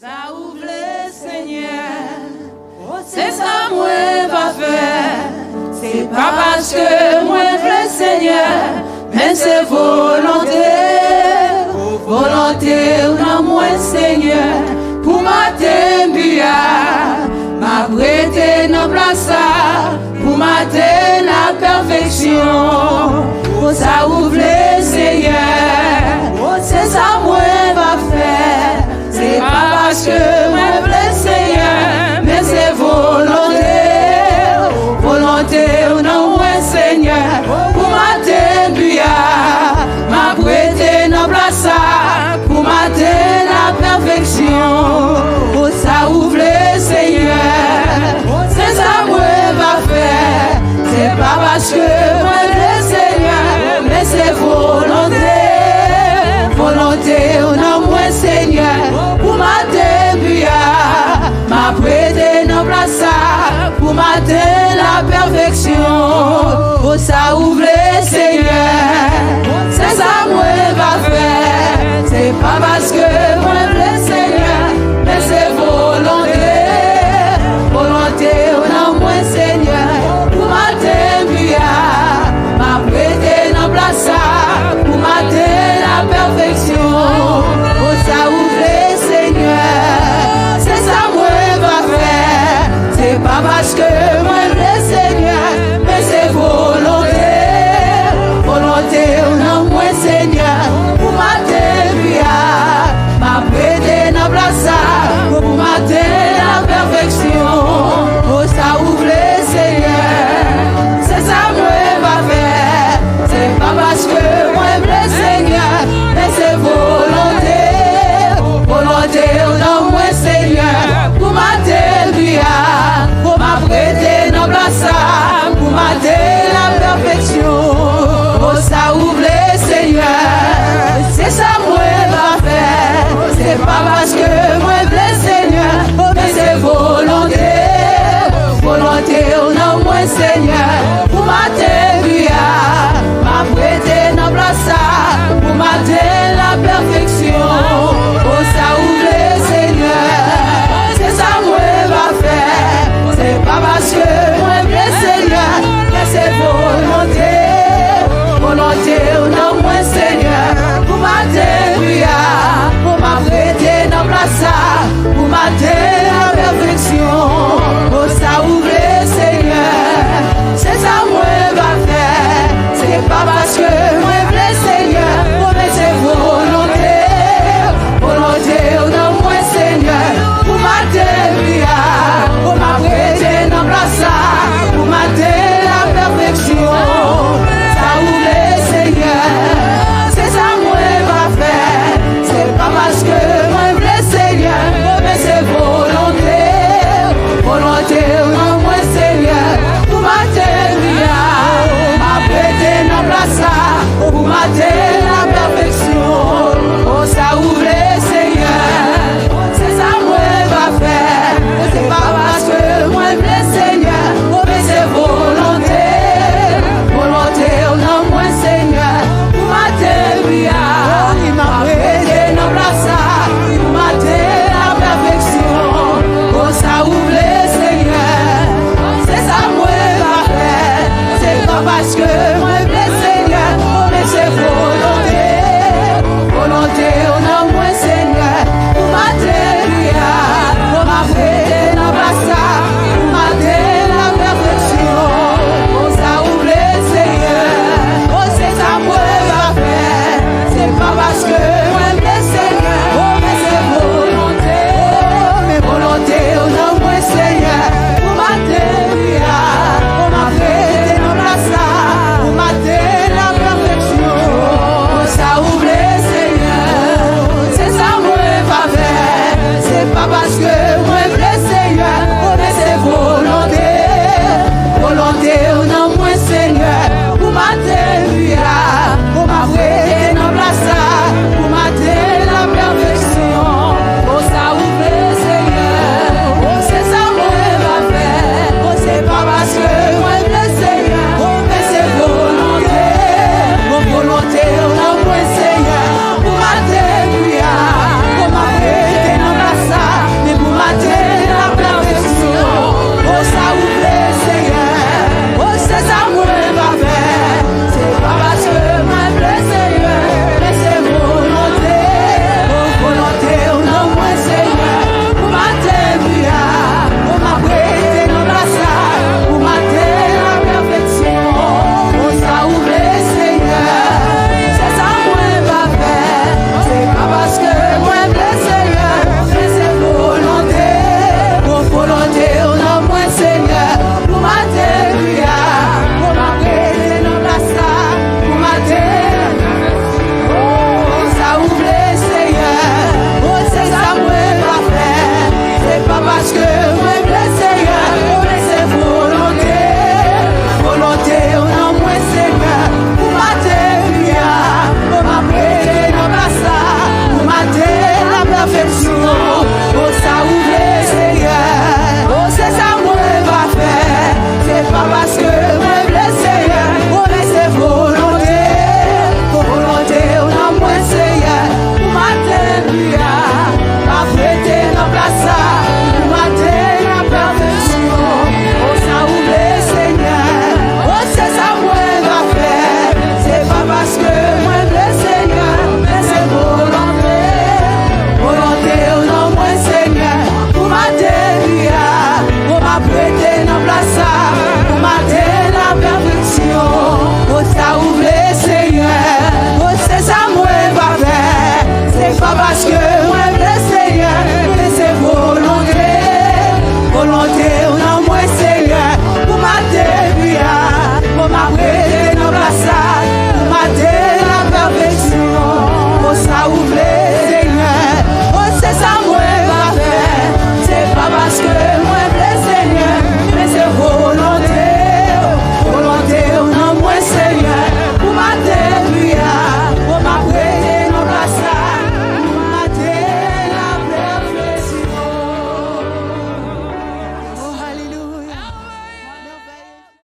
Ça ouvre le Seigneur, c'est ça moi va faire. C'est pas parce que moi veux le Seigneur, mais c'est volonté. Volonté dans moi Seigneur, pour mater bia, m'a prêté nos places, pour mater la perfection. Ça ouvre le Seigneur, c'est ça moi va faire. C'est pas parce que moi veux le Seigneur, mais c'est volonté. Volonté non moi Seigneur, pour mater bia, m'a prêté nos places, pour mater la perfection. Ça ouvre le Seigneur, c'est ça moi va faire. C'est pas parce que moi le Seigneur, mais c'est volonté. Volonté non moi Seigneur, pour mater bia, m'a prêté nos places, pour mater la perfection. Ça ouvre le Seigneur, c'est ça moi va faire. C'est pas parce que moi le Seigneur, mais c'est volonté. Volonté non moi Seigneur, pour mater bia, m'a prêté nos places, pour mater la perfection. Ça ouvre le Seigneur, c'est ça moi va faire. C'est pas parce que moi le Seigneur, mais c'est volonté. Volonté non moi Seigneur, pour mater bia, m'a prêté nos places, pour mater la perfection. Ça ouvre le Seigneur, c'est ça moi va faire. C'est pas parce que moi le Seigneur, mais c'est volonté. Volonté non moi Seigneur, pour mater bia, pour m'apprêter nos places, pour mater la perfection. Ça ouvre le Seigneur, c'est ça moi va faire. C'est pas parce que